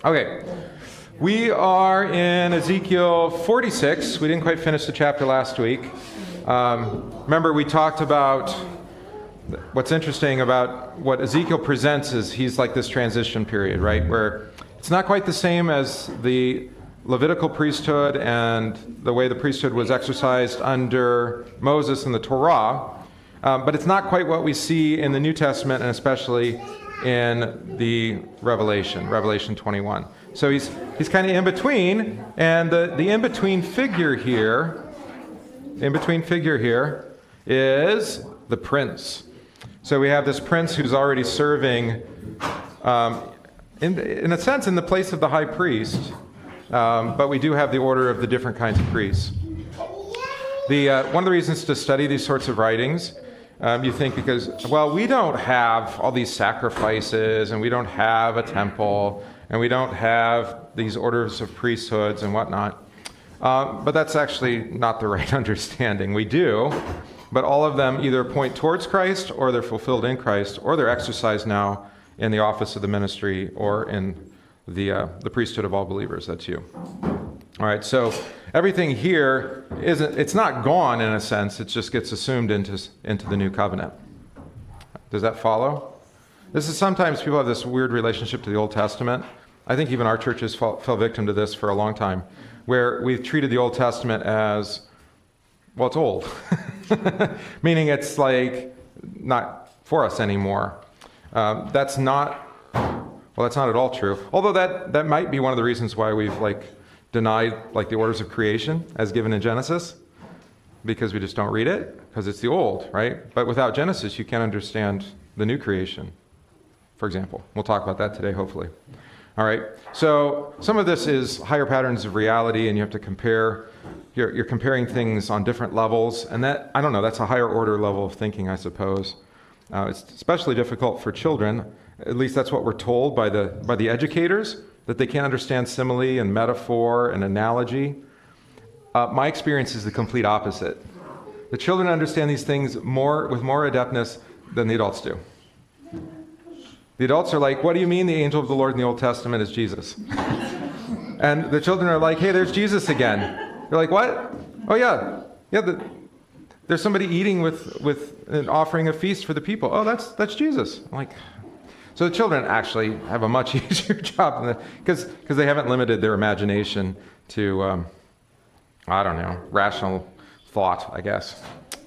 Okay. We are in Ezekiel 46. We didn't quite finish the chapter last week. Remember, we talked about what's interesting about what Ezekiel presents is he's like this transition period, right? Where it's not quite the same as the Levitical priesthood and the way the priesthood was exercised under Moses and the Torah, but it's not quite what we see in the New Testament and especially in the Revelation 21. So he's kind of in between, and the in-between figure here is the prince. So we have this prince who's already serving, in a sense, in the place of the high priest, but we do have the order of the different kinds of priests. One of the reasons to study these sorts of writings, you think because, well, we don't have all these sacrifices, and we don't have a temple, and we don't have these orders of priesthoods and whatnot. But that's actually not the right understanding. We do, but all of them either point towards Christ, or they're fulfilled in Christ, or they're exercised now in the office of the ministry, or in the priesthood of all believers. That's you. All right, so everything here it's not gone in a sense. It just gets assumed into the new covenant. Does that follow? Sometimes people have this weird relationship to the Old Testament. I think even our churches fell victim to this for a long time, where we've treated the Old Testament as, well, it's old. Meaning it's like not for us anymore. That's not at all true. Although that might be one of the reasons why we've denied the orders of creation as given in Genesis, because we just don't read it, because it's the old, right? But without Genesis, you can't understand the new creation, for example. We'll talk about that today, hopefully. All right, so some of this is higher patterns of reality, and you have to compare. You're comparing things on different levels, and that, I don't know, that's a higher order level of thinking, I suppose. It's especially difficult for children. At least that's what we're told by the educators, that they can't understand simile and metaphor and analogy. My experience is the complete opposite. The children understand these things with more adeptness than the adults do. The adults are like, what do you mean the angel of the Lord in the Old Testament is Jesus? And the children are like, hey, there's Jesus again. You're like, what? Oh, yeah. There's somebody eating with an offering a feast for the people. Oh, that's Jesus. I'm like, so the children actually have a much easier job because they haven't limited their imagination to, rational thought, I guess.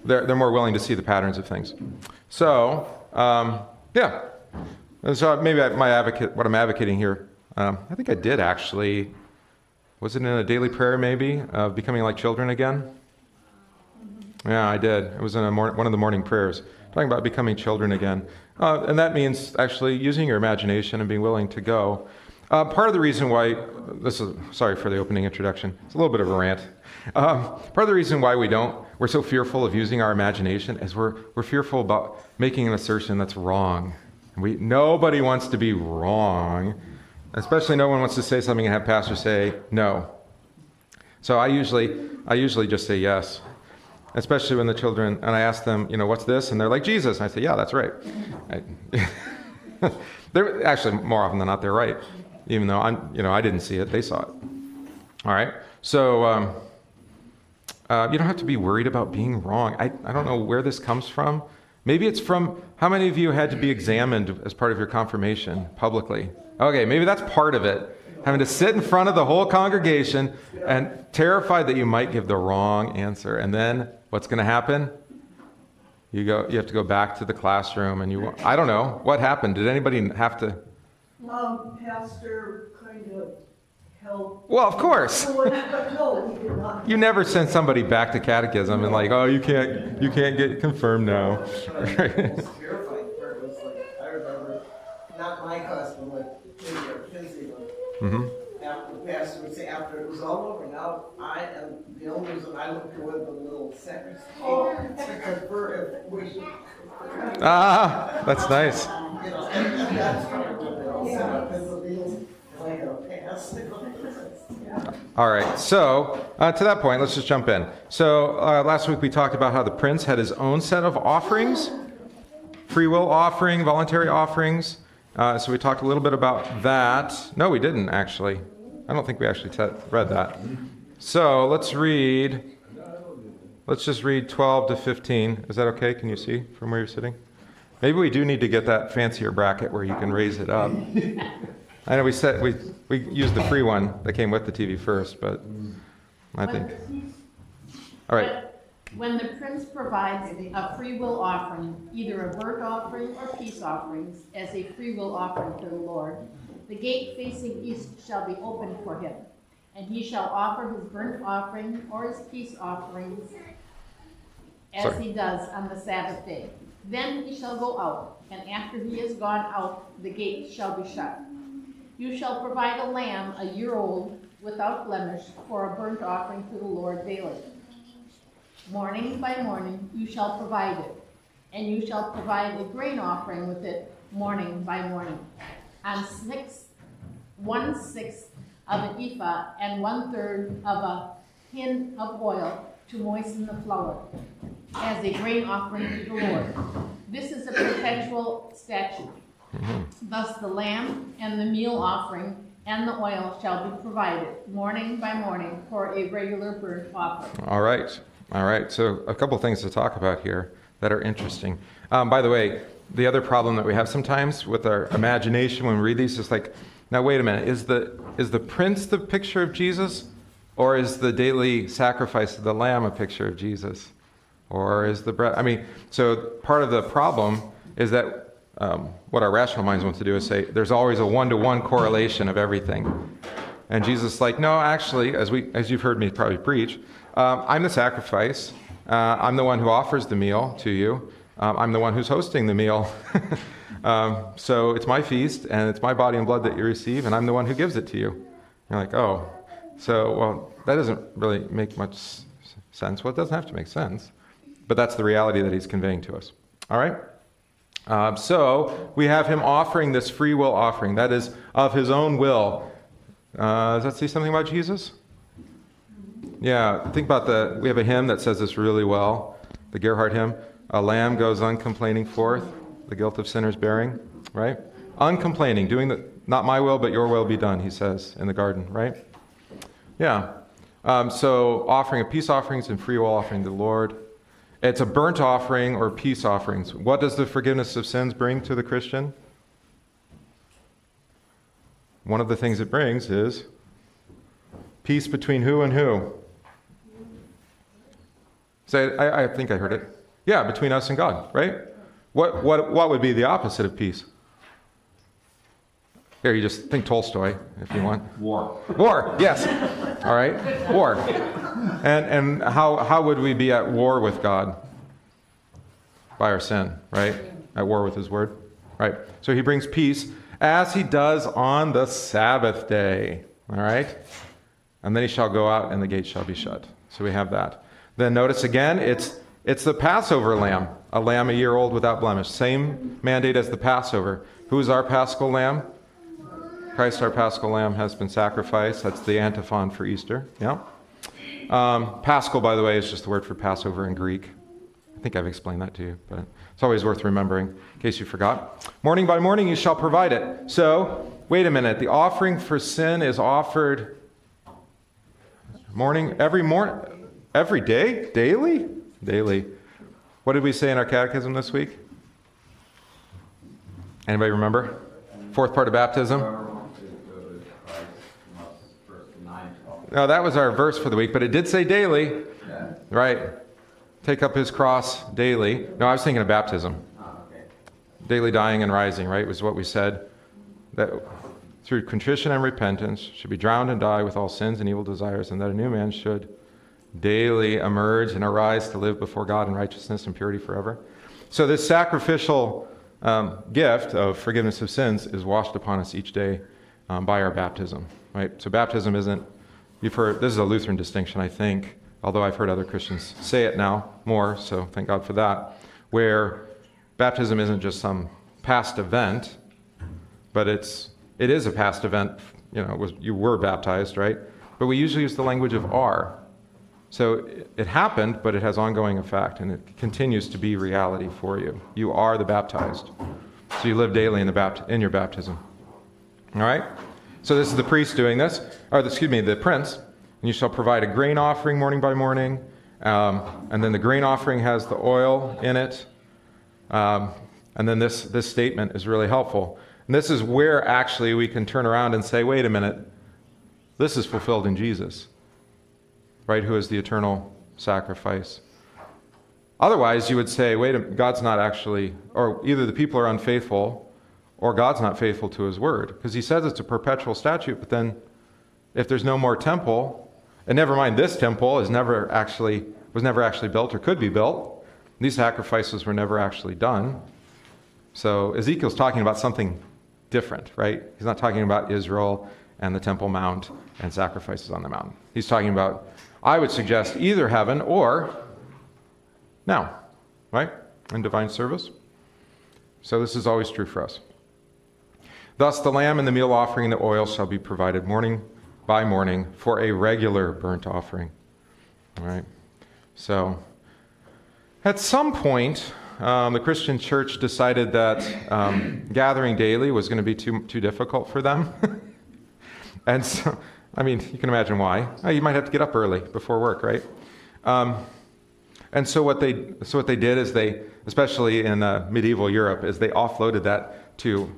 They're more willing to see the patterns of things. So, yeah. And so maybe what I'm advocating here, I think I did actually, was it in a daily prayer maybe, of becoming like children again? Yeah, I did. It was in one of the morning prayers, talking about becoming children again. And that means actually using your imagination and being willing to go. Part of the reason why, sorry for the opening introduction, it's a little bit of a rant. Part of the reason why we're so fearful of using our imagination is we're fearful about making an assertion that's wrong. Nobody wants to be wrong, especially no one wants to say something and have pastors say no. So I usually just say yes, especially when the children, and I ask them, what's this? And they're like, Jesus. And I say, yeah, that's right. They're actually, more often than not, they're right, even though I didn't see it, they saw it. All right, so you don't have to be worried about being wrong. I don't know where this comes from. Maybe it's from, how many of you had to be examined as part of your confirmation publicly? Okay, maybe that's part of it. Having to sit in front of the whole congregation and terrified that you might give the wrong answer. And then what's going to happen? You have to go back to the classroom and I don't know. What happened? Did anybody have to? Pastor kind of helped. Well, of course. No, he did not. You never send somebody back to catechism and you can't get confirmed now. Right. The most terrifying part was I remember, not my class, but maybe our kids even. Mm-hmm. After the pastor would say, after it was all over, now I am the only reason I look to the little secretary to confer if we should. That's nice. And that's probably what they all set up as a deal, like a pass. All right, so to that point, let's just jump in. So last week we talked about how the prince had his own set of offerings, free will offering, voluntary offerings, So we talked a little bit about that. No, we didn't, actually. I don't think we actually read that. So let's just read 12 to 15. Is that okay? Can you see from where you're sitting? Maybe we do need to get that fancier bracket where you can raise it up. I know we used the free one that came with the TV first, but I think. All right. When the prince provides a free will offering, either a burnt offering or peace offerings, as a free will offering to the Lord, the gate facing east shall be opened for him, and he shall offer his burnt offering or his peace offerings as he does on the Sabbath day. Then he shall go out, and after he is gone out, the gate shall be shut. You shall provide a lamb a year old, without blemish, for a burnt offering to the Lord daily. Morning by morning you shall provide it, and you shall provide a grain offering with it morning by morning. On 1/6 of an ephah and 1/3 of a hin of oil to moisten the flour, as a grain offering to the Lord. This is a perpetual statute. Thus the lamb and the meal offering and the oil shall be provided morning by morning for a regular burnt offering. All right. So a couple things to talk about here that are interesting. By the way, the other problem that we have sometimes with our imagination when we read these is like, now wait a minute, is the prince the picture of Jesus, or is the daily sacrifice of the lamb a picture of Jesus, or is the bread? I mean, so part of the problem is that what our rational minds want to do is say there's always a one-to-one correlation of everything, and Jesus is like, no, actually, as you've heard me probably preach, I'm the sacrifice. I'm the one who offers the meal to you. I'm the one who's hosting the meal. So it's my feast, and it's my body and blood that you receive, and I'm the one who gives it to you. You're like, oh, so, well, that doesn't really make much sense. Well, it doesn't have to make sense, but that's the reality that he's conveying to us. All right? So we have him offering this free will offering, that is, of his own will. Does that say something about Jesus? Yeah, think about we have a hymn that says this really well, the Gerhard hymn. A lamb goes uncomplaining forth, the guilt of sinners bearing, right? Uncomplaining, doing not my will, but your will be done, he says in the garden, right? Yeah. So offering of peace offerings and free will offering to the Lord. It's a burnt offering or peace offerings. What does the forgiveness of sins bring to the Christian? One of the things it brings is peace between who and who? Say, I think I heard it. Yeah, between us and God, right? What would be the opposite of peace? Here, you just think Tolstoy, if you want. War. War, yes. All right, war. And how would we be at war with God? By our sin, right? At war with his word. Right. So he brings peace as he does on the Sabbath day. All right? And then he shall go out and the gate shall be shut. So we have that. Then notice again, it's the Passover lamb, a lamb a year old without blemish. Same mandate as the Passover. Who is our Paschal lamb? Christ, our Paschal lamb, has been sacrificed. That's the antiphon for Easter. Yeah. Paschal, by the way, is just the word for Passover in Greek. I think I've explained that to you, but it's always worth remembering in case you forgot. Morning by morning you shall provide it. So, wait a minute. The offering for sin is offered every day? Daily? Daily. What did we say in our catechism this week? Anybody remember? Fourth part of baptism? No, that was our verse for the week, but it did say daily. Yeah. Right. Take up his cross daily. No, I was thinking of baptism. Oh, okay. Daily dying and rising, right, was what we said. That through contrition and repentance should be drowned and die with all sins and evil desires, and that a new man should daily emerge and arise to live before God in righteousness and purity forever. So this sacrificial gift of forgiveness of sins is washed upon us each day by our baptism, right? So baptism isn't, you've heard, this is a Lutheran distinction, I think, although I've heard other Christians say it now more, so thank God for that, where baptism isn't just some past event, but it is a past event, you were baptized, right? But we usually use the language of are. So it happened, but it has ongoing effect, and it continues to be reality for you. You are the baptized. So you live daily in your baptism. All right? So this is the priest doing this, the prince. And you shall provide a grain offering morning by morning. And then the grain offering has the oil in it. And then this statement is really helpful. And this is where actually we can turn around and say, wait a minute, this is fulfilled in Jesus, right? Who is the eternal sacrifice. Otherwise, you would say, God's not actually, or either the people are unfaithful or God's not faithful to his word. Because he says it's a perpetual statute, but then if there's no more temple, and never mind, this temple was never actually built or could be built. These sacrifices were never actually done. So Ezekiel's talking about something different, right? He's not talking about Israel and the Temple Mount and sacrifices on the mountain. He's talking about, I would suggest, either heaven or now, right? In divine service. So this is always true for us. Thus the lamb and the meal offering and the oil shall be provided morning by morning for a regular burnt offering. All right. So at some point, the Christian church decided that gathering daily was going to be too difficult for them. And so, I mean, you can imagine why. You might have to get up early before work, right? And so what they did is especially in medieval Europe, is they offloaded that to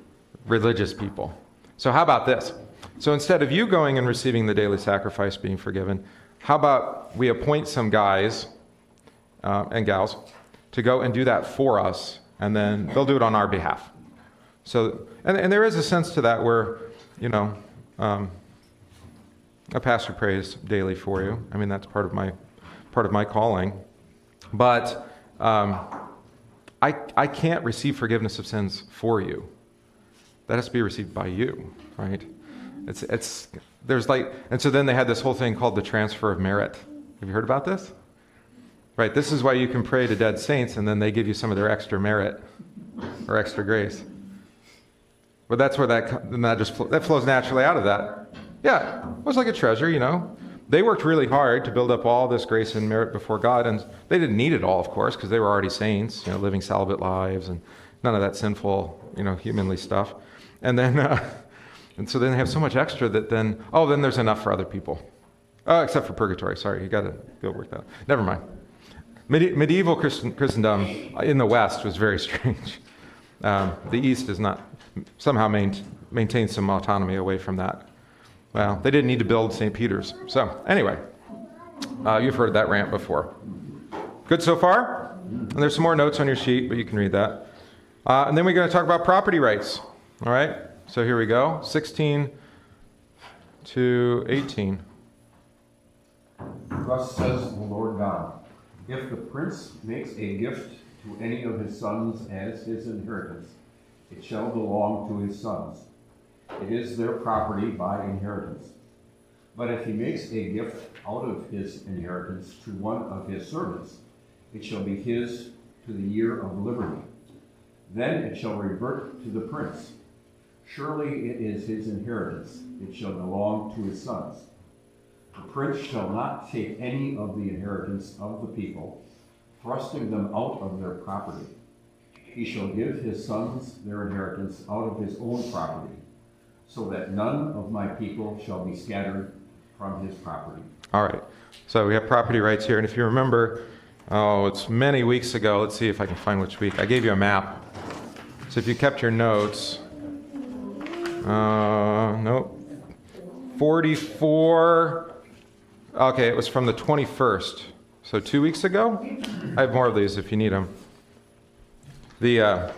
religious people. So how about this? So instead of you going and receiving the daily sacrifice being forgiven, how about we appoint some guys and gals to go and do that for us, and then they'll do it on our behalf. So, and there is a sense to that where, a pastor prays daily for you. I mean, that's part of my calling. But I can't receive forgiveness of sins for you. That has to be received by you, right? And so then they had this whole thing called the transfer of merit. Have you heard about this? Right, this is why you can pray to dead saints, and then they give you some of their extra merit or extra grace. But that's where that flows naturally out of that. Yeah, it was like a treasure, They worked really hard to build up all this grace and merit before God, and they didn't need it all, of course, because they were already saints, living celibate lives and none of that sinful, humanly stuff. And then, and so then they have so much extra that then there's enough for other people. Except for purgatory. Sorry, you got to go work that out. Never mind. Medieval Christendom in the West was very strange. The East is not somehow maintains some autonomy away from that. Well, they didn't need to build St. Peter's. So anyway, you've heard that rant before. Good so far? And there's some more notes on your sheet, but you can read that. And then we're going to talk about property rights. All right? So here we go, 16 to 18. Thus says the Lord God, if the prince makes a gift to any of his sons as his inheritance, it shall belong to his sons. It is their property by inheritance. But if he makes a gift out of his inheritance to one of his servants, it shall be his to the year of liberty. Then it shall revert to the prince. Surely it is his inheritance. It shall belong to his sons. The prince shall not take any of the inheritance of the people, thrusting them out of their property. He shall give his sons their inheritance out of his own property, so that none of my people shall be scattered from his property. All right. So we have property rights here. And if you remember, it's many weeks ago. Let's see if I can find which week. I gave you a map. So if you kept your notes, nope. 44. Okay, it was from the 21st. So 2 weeks ago? I have more of these if you need them. There's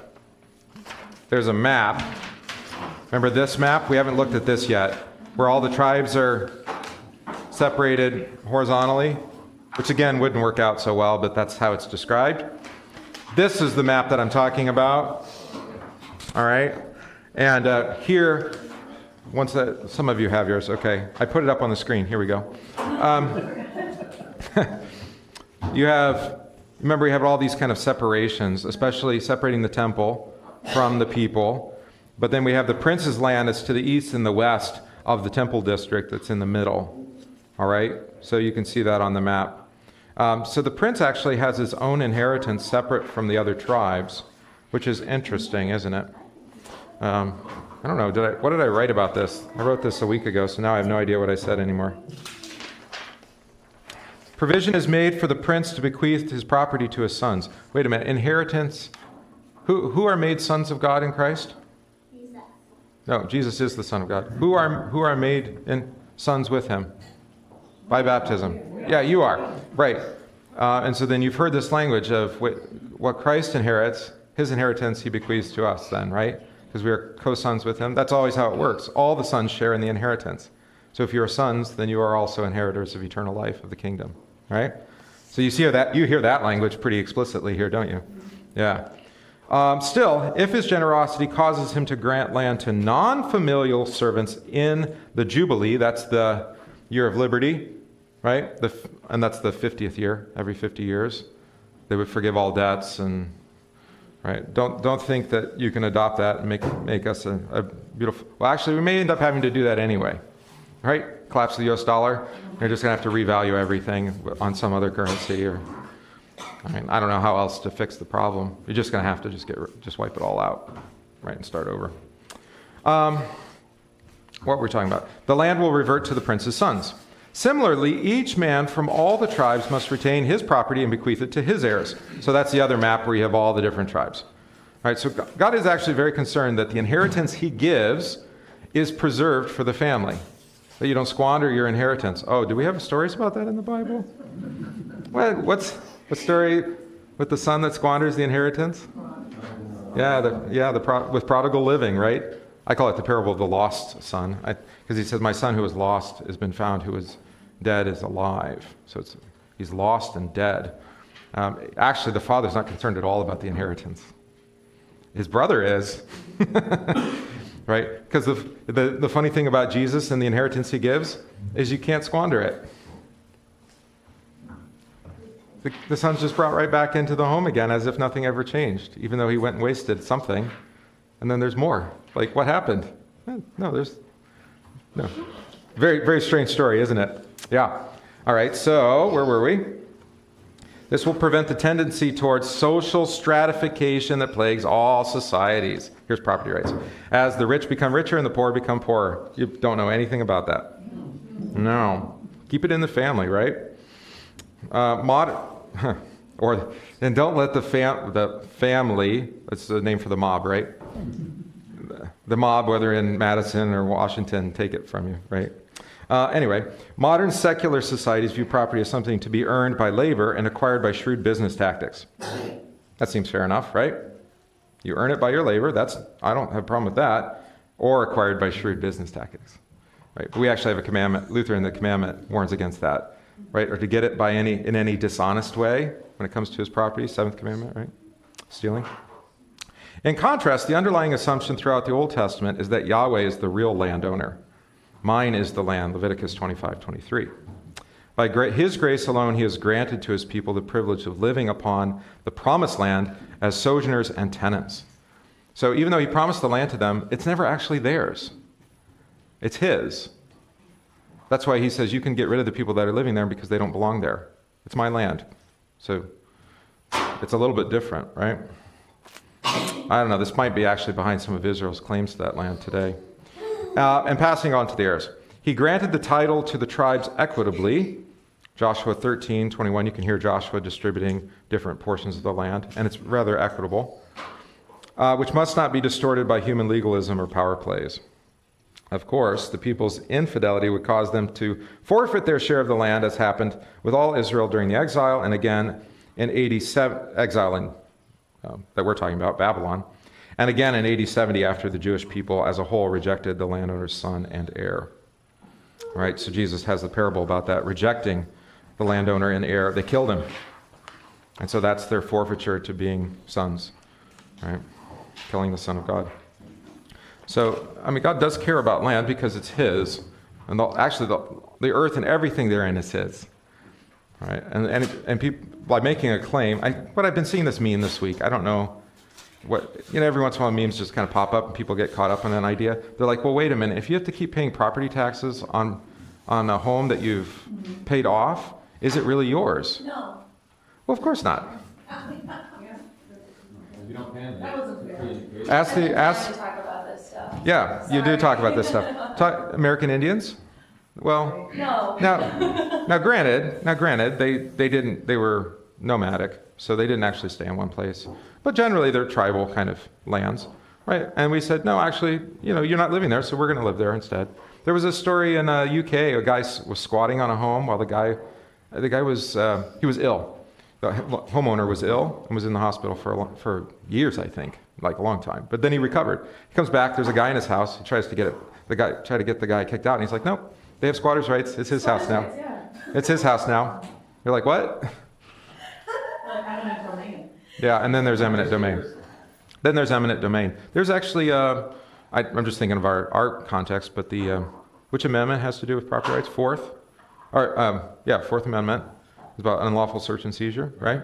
a map. Remember this map? We haven't looked at this yet. Where all the tribes are separated horizontally, which again wouldn't work out so well, but that's how it's described. This is the map that I'm talking about. All right? And here, some of you have yours. Okay. I put it up on the screen. Here we go. Remember, you have all these kind of separations, especially separating the temple from the people. But then we have the prince's land that's to the east and the west of the temple district that's in the middle. All right? So you can see that on the map. So the prince actually has his own inheritance separate from the other tribes, which is interesting, isn't it? I don't know, what did I write about this? I wrote this a week ago, so now I have no idea what I said anymore. Provision is made for the prince to bequeath his property to his sons. Wait a minute, inheritance. Who are made sons of God in Christ? Jesus. No, Jesus is the Son of God. Who are made sons with him? By baptism. Yeah, you are. Right. And so then you've heard this language of what Christ inherits, his inheritance he bequeaths to us then, right? Because we are co-sons with him. That's always how it works. All the sons share in the inheritance. So if you are sons, then you are also inheritors of eternal life of the kingdom, right? So you hear that language pretty explicitly here, don't you? Yeah. Still, if his generosity causes him to grant land to non-familial servants in the Jubilee, that's the year of liberty, right? And that's the 50th year, every 50 years. They would forgive all debts and, right? Don't think that you can adopt that and make us a beautiful, well, actually, we may end up having to do that anyway, right? Collapse of the US dollar, you're just going to have to revalue everything on some other currency or, I mean, I don't know how else to fix the problem. You're just going to have to just wipe it all out, right, and start over. What were we talking about? The land will revert to the prince's sons. Similarly, each man from all the tribes must retain his property and bequeath it to his heirs. So that's the other map where you have all the different tribes. All right, so God is actually very concerned that the inheritance he gives is preserved for the family, that you don't squander your inheritance. Oh, do we have stories about that in the Bible? What's the story with the son that squanders the inheritance? With prodigal living, right? I call it the parable of the lost son, because he says, my son who was lost has been found, who was dead is alive. So he's lost and dead. Actually, the father's not concerned at all about the inheritance. His brother is, right? Because the funny thing about Jesus and the inheritance he gives is you can't squander it. The son's just brought right back into the home again as if nothing ever changed, even though he went and wasted something. And then there's more. Like, what happened? No. Very, very strange story, isn't it? Yeah. All right, so where were we? This will prevent the tendency towards social stratification that plagues all societies. Here's property rights. As the rich become richer and the poor become poorer. You don't know anything about that. No. Keep it in the family, right? And don't let the family, that's the name for the mob, right? The mob, whether in Madison or Washington, take it from you, right? Anyway, modern secular societies view property as something to be earned by labor and acquired by shrewd business tactics. That seems fair enough, right? You earn it by your labor, I don't have a problem with that, or acquired by shrewd business tactics, right? But we actually have a commandment, Lutheran, the commandment warns against that, right? Or to get it in any dishonest way when it comes to his property, seventh commandment, right? Stealing. In contrast, the underlying assumption throughout the Old Testament is that Yahweh is the real landowner. Mine is the land, Leviticus 25:23. By his grace alone, he has granted to his people the privilege of living upon the promised land as sojourners and tenants. So even though he promised the land to them, it's never actually theirs. It's his. That's why he says you can get rid of the people that are living there because they don't belong there. It's my land. So it's a little bit different, right? I don't know, this might be actually behind some of Israel's claims to that land today. And passing on to the heirs. He granted the title to the tribes equitably. Joshua 13:21, you can hear Joshua distributing different portions of the land, and it's rather equitable, which must not be distorted by human legalism or power plays. Of course, the people's infidelity would cause them to forfeit their share of the land, as happened with all Israel during the exile, and again in exile that we're talking about, Babylon, and again in AD 70 after the Jewish people as a whole rejected the landowner's son and heir. Right, so Jesus has the parable about that, rejecting the landowner and heir. They killed him. And so that's their forfeiture to being sons, right? Killing the Son of God. So, I mean, God does care about land because it's his. And the earth and everything therein is his. Right? And people, by making a claim, what I've been seeing this meme this week, I don't know every once in a while memes just kind of pop up and people get caught up on an idea. They're like, well, wait a minute, if you have to keep paying property taxes on a home that you've paid off, is it really yours? No. Well, of course not. You don't pay That wasn't fair. Ask I've been trying to talk about stuff. Yeah, you do talk about this stuff. American Indians? Well, No. now granted, they were nomadic, so they didn't actually stay in one place. But generally, they're tribal kind of lands, right? And we said, no, actually, you're not living there, so we're going to live there instead. There was a story in UK. A guy was squatting on a home while the guy was he was ill. The homeowner was ill and was in the hospital for years, I think, like a long time. But then he recovered. He comes back. There's a guy in his house. He tries to get the guy kicked out, and he's like, nope, they have squatters' rights. It's his house now. It's his house now. You're like, what? Eminent domain. Yeah, and then there's eminent domain. There's actually, I'm just thinking of our context, but which amendment has to do with property rights? Fourth Amendment. It's about unlawful search and seizure, right?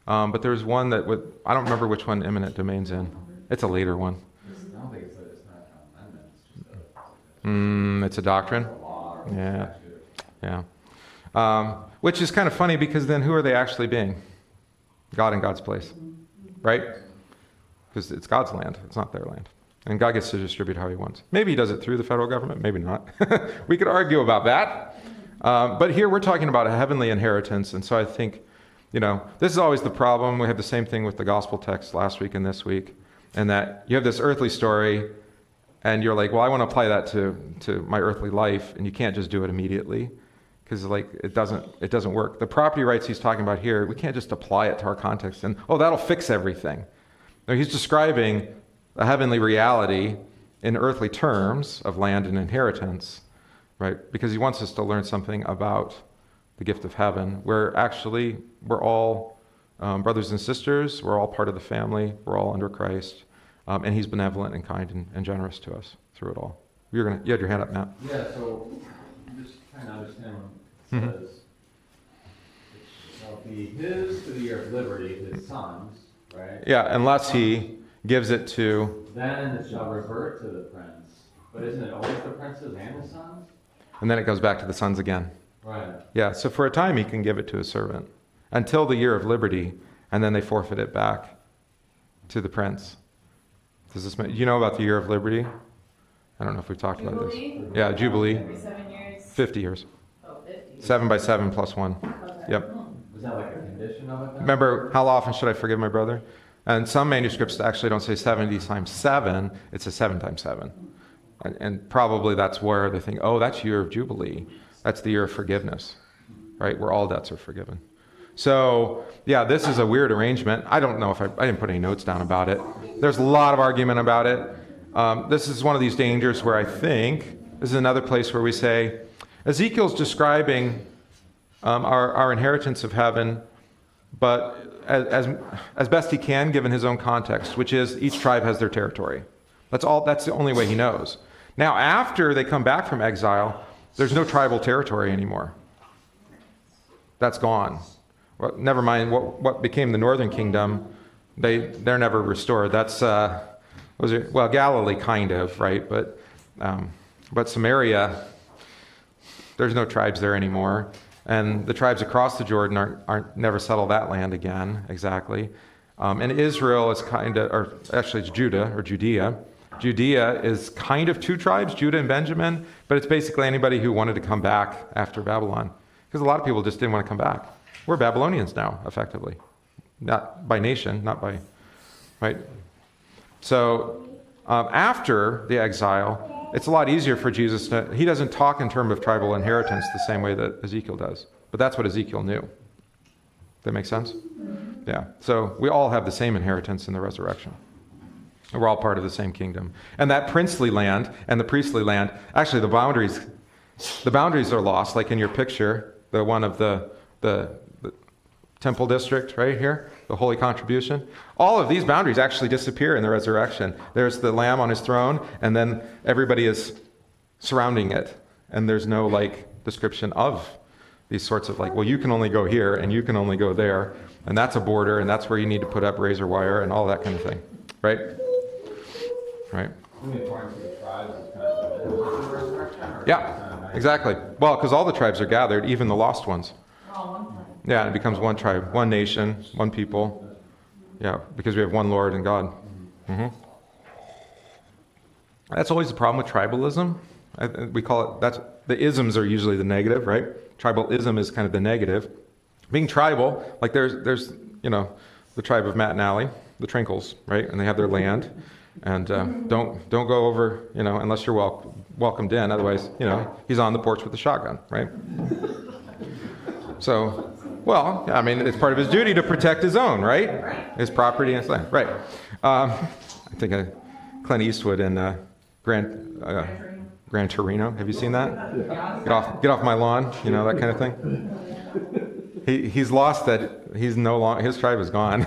But there's one that I don't remember which one eminent domain's in. It's a later one. I don't think it's not an amendment. It's just It's a doctrine. Yeah. Which is kind of funny because then who are they actually being? God in God's place, right? Because it's God's land. It's not their land. And God gets to distribute how he wants. Maybe he does it through the federal government. Maybe not. We could argue about that. But here we're talking about a heavenly inheritance. And so I think, this is always the problem. We have the same thing with the gospel text last week and this week. And that you have this earthly story and you're like, well, I want to apply that to my earthly life. And you can't just do it immediately because it doesn't work. The property rights he's talking about here, we can't just apply it to our context and, that'll fix everything. No, he's describing a heavenly reality in earthly terms of land and inheritance, right? Because he wants us to learn something about the gift of heaven, where actually we're all brothers and sisters, we're all part of the family, we're all under Christ, and he's benevolent and kind and generous to us through it all. You had your hand up, Matt. Yeah, so just trying to understand what it says. It shall be his to the year of liberty, his sons, right? Yeah, unless he gives it to... Then it shall revert to the prince. But isn't it always the princes and the sons? And then it goes back to the sons again. Right. Yeah, so for a time he can give it to his servant until the year of liberty, and then they forfeit it back to the prince. Do you know about the year of liberty? I don't know if we've talked about this. Yeah, Jubilee. Every 7 years. 50 years. Oh, 50. 7 by 7 plus 1. Okay. Yep. Is that like a condition of it then? Remember, how often should I forgive my brother? And some manuscripts actually don't say 70 times 7, it's a 7 times 7. And probably that's where they think, that's year of Jubilee. That's the year of forgiveness, right? Where all debts are forgiven. So, yeah, this is a weird arrangement. I don't know if I didn't put any notes down about it. There's a lot of argument about it. This is one of these dangers where I think, this is another place where we say, Ezekiel's describing our inheritance of heaven, but as best he can, given his own context, which is each tribe has their territory. That's the only way he knows. Now, after they come back from exile, there's no tribal territory anymore. That's gone. Well, never mind what became the northern kingdom. They're never restored. That's Galilee kind of, right? But Samaria, there's no tribes there anymore, and the tribes across the Jordan aren't never settle that land again exactly. And Israel is it's Judah or Judea. Judea is kind of two tribes, Judah and Benjamin, but it's basically anybody who wanted to come back after Babylon, because a lot of people just didn't want to come back. We're Babylonians now, effectively, not by nation, not by, right? So after the exile, it's a lot easier for Jesus he doesn't talk in terms of tribal inheritance the same way that Ezekiel does, but that's what Ezekiel knew. That make sense? Yeah. So we all have the same inheritance in the resurrection. We're all part of the same kingdom. And that princely land and the priestly land, actually the boundaries are lost, like in your picture, the one of the temple district right here, the holy contribution. All of these boundaries actually disappear in the resurrection. There's the Lamb on his throne, and then everybody is surrounding it. And there's no description of these sorts of you can only go here and you can only go there. And that's a border, and that's where you need to put up razor wire and all that kind of thing. Right? Right. Yeah, exactly. Well, because all the tribes are gathered, even the lost ones. Yeah, and it becomes one tribe, one nation, one people. Yeah, because we have one Lord and God. Mm-hmm. That's always the problem with tribalism. We call it, the isms are usually the negative, right? Tribalism is kind of the negative. Being tribal, like there's the tribe of Matt and Allie, the Trinkles, right? And they have their land. And don't go over, unless you're welcomed in. Otherwise, he's on the porch with the shotgun, right? So, well, I mean, it's part of his duty to protect his own, right? His property and his land, right? I think Clint Eastwood in Gran Torino. Have you seen that? Get off my lawn, that kind of thing. He's lost that. He's no longer. His tribe is gone.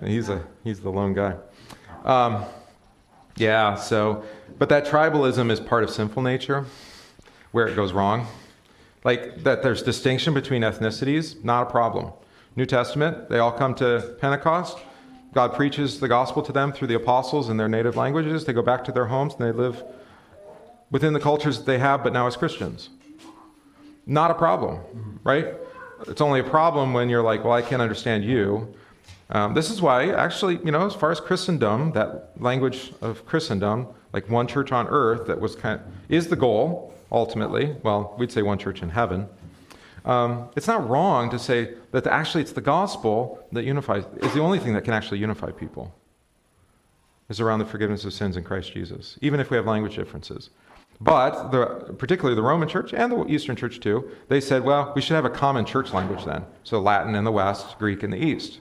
He's the lone guy. But that tribalism is part of sinful nature, where it goes wrong. Like that there's distinction between ethnicities, not a problem. New Testament, they all come to Pentecost. God preaches the gospel to them through the apostles in their native languages. They go back to their homes and they live within the cultures that they have, but now as Christians. Not a problem, right? It's only a problem when you're like, well, I can't understand you. This is why, actually, as far as Christendom, that language of Christendom, like one church on earth, that was is the goal, ultimately. Well, we'd say one church in heaven. It's not wrong to say that actually it's the gospel that unifies, is the only thing that can actually unify people, is around the forgiveness of sins in Christ Jesus, even if we have language differences. But particularly the Roman Church and the Eastern Church too, they said, well, we should have a common church language then. So Latin in the West, Greek in the East.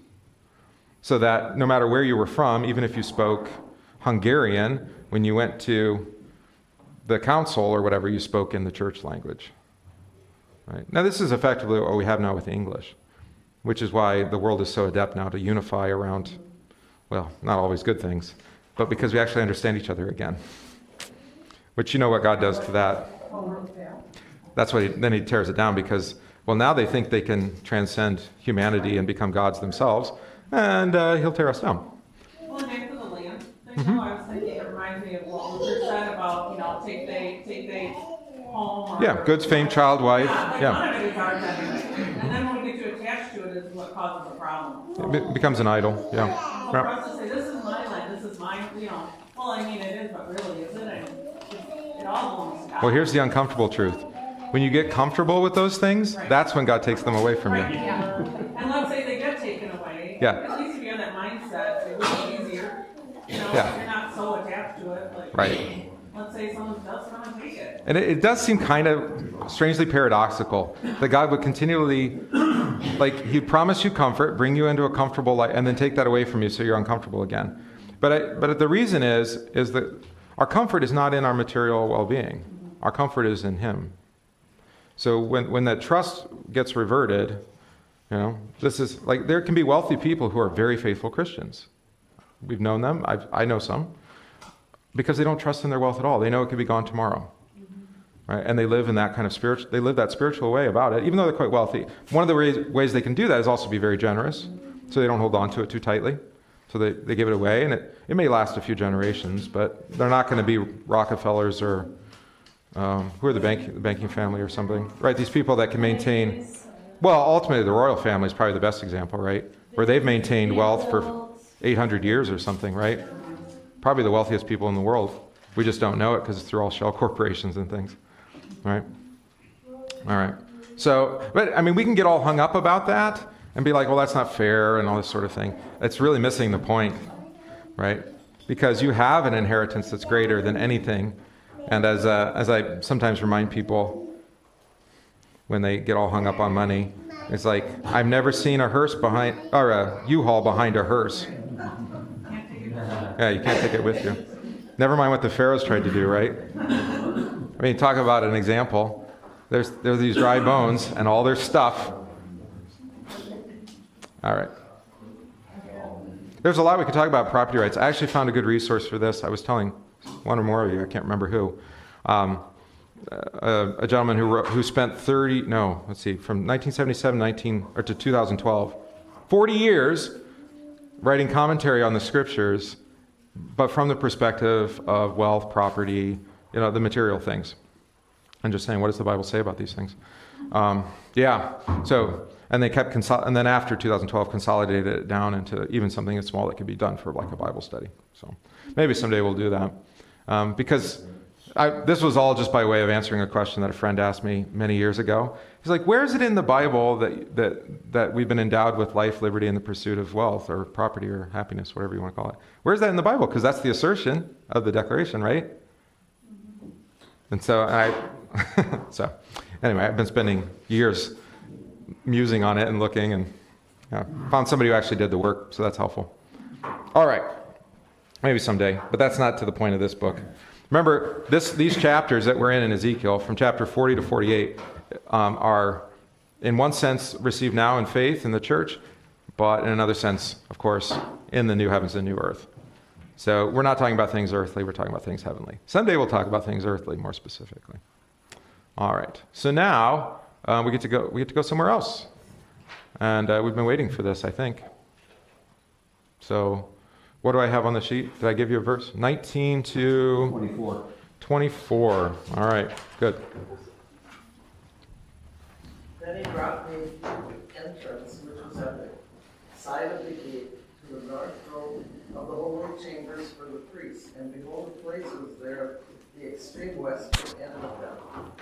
So that no matter where you were from, even if you spoke Hungarian, when you went to the council or whatever, you spoke in the church language. Right? Now this is effectively what we have now with English, which is why the world is so adept now to unify around, well, not always good things, but because we actually understand each other again. Which you know what God does to that. That's what then he tears it down because, well, now they think they can transcend humanity and become gods themselves. And he'll tear us down. Well, and back to the land thing, I was thinking, it reminds me of what Luther said about, take they home. Yeah, goods, fame, child, wife. None of it is ours anyway. And then when we get too attached to it is what causes the problem. It becomes an idol, yeah. Well, for us to say, this is my land, this is mine, well, I mean, it is, but really, is it? It all belongs to God. Well, here's the uncomfortable truth. When you get comfortable with those things, that's when God takes them away from you. Yeah. And let's say they get taken away. Yeah. At least if you have that mindset, it would be easier. If you're not so attached to it. Like, right. Let's say someone does want to take it. And it does seem kind of strangely paradoxical that God would continually, he'd promise you comfort, bring you into a comfortable life, and then take that away from you so you're uncomfortable again. But the reason is that our comfort is not in our material well-being. Our comfort is in him. So when that trust gets reverted, this is there can be wealthy people who are very faithful Christians. We've known them. I know some. Because they don't trust in their wealth at all. They know it could be gone tomorrow. Right? And they live in that kind of spiritual way about it, even though they're quite wealthy. One of the ways they can do that is also be very generous, so they don't hold on to it too tightly. So they give it away, and it may last a few generations, but they're not going to be Rockefellers or who are the banking family or something, right? These people that can maintain, well, ultimately the royal family is probably the best example, right? Where they've maintained wealth for 800 years or something, right? Probably the wealthiest people in the world. We just don't know it because it's through all shell corporations and things, right? All right. So, but I mean, we can get all hung up about that and be like, well, that's not fair and all this sort of thing. It's really missing the point, right? Because you have an inheritance that's greater than anything. And as I sometimes remind people when they get all hung up on money, it's like, I've never seen a hearse or a U-Haul behind a hearse. Yeah, you can't take it with you. Never mind what the Pharaohs tried to do, right? I mean, talk about an example. There's these dry bones and all their stuff. All right. There's a lot we could talk about property rights. I actually found a good resource for this. I was telling one or more of you, I can't remember who, a gentleman who spent from 1977 to 2012, 40 years writing commentary on the scriptures, but from the perspective of wealth, property, the material things. And just saying, what does the Bible say about these things? And they kept, and then after 2012, consolidated it down into even something as small that could be done for like a Bible study. So maybe someday we'll do that. Because this was all just by way of answering a question that a friend asked me many years ago. He's like, where is it in the Bible that we've been endowed with life, liberty, and the pursuit of wealth or property or happiness, whatever you want to call it? Where is that in the Bible? Because that's the assertion of the Declaration, right? And so so anyway, I've been spending years musing on it and looking, and found somebody who actually did the work, so that's helpful. All right, maybe someday, but that's not to the point of this book. Remember, these chapters that we're in Ezekiel, from chapter 40 to 48, are, in one sense, received now in faith in the church, but in another sense, of course, in the new heavens and new earth. So we're not talking about things earthly, we're talking about things heavenly. Someday we'll talk about things earthly more specifically. All right, so now we get to go somewhere else. And we've been waiting for this, I think. So what do I have on the sheet? Did I give you a verse? 19 to 24. 24. All right, good. Then he brought me to the entrance, which was at the side of the gate, to the north road of the holy chambers for the priests. And behold, the place was there at the extreme western end of them.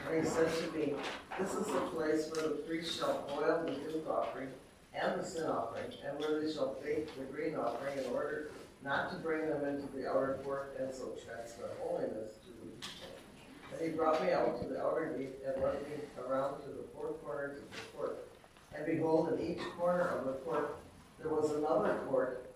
And he said to me, this is the place where the priests shall boil the guilt offering and the sin offering, and where they shall bake the grain offering, in order not to bring them into the outer court, and so transfer holiness to the people. And he brought me out to the outer gate, and led me around to the four corners of the court. And behold, in each corner of the court there was another court.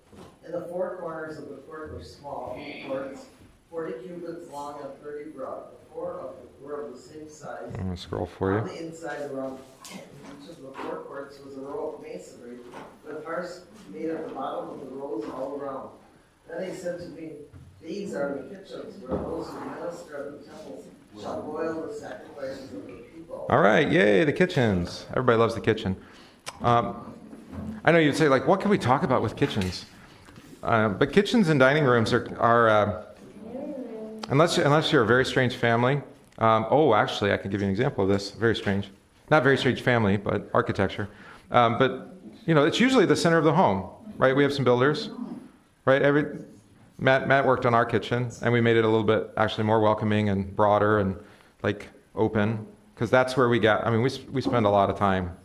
And the four corners of the court were small courts, 40 cubits long and 30 broad. The four of them were of the same size. I'm going to scroll for On you. the inside around each of the four courts was a row of masonry, with hearths made at the bottom of the rows all around. Then he said to me, these are the kitchens where those who minister at the temples shall boil the sacrifices of the people. All right, yay, the kitchens. Everybody loves the kitchen. I know you'd say, like, what can we talk about with kitchens? But kitchens and dining rooms are unless you're a very strange family. Actually, I can give you an example of this. Very strange. Not very strange family, but architecture. But, it's usually the center of the home, right? We have some builders, right? Matt worked on our kitchen, and we made it a little bit actually more welcoming and broader and, like, open, because that's where we spend a lot of time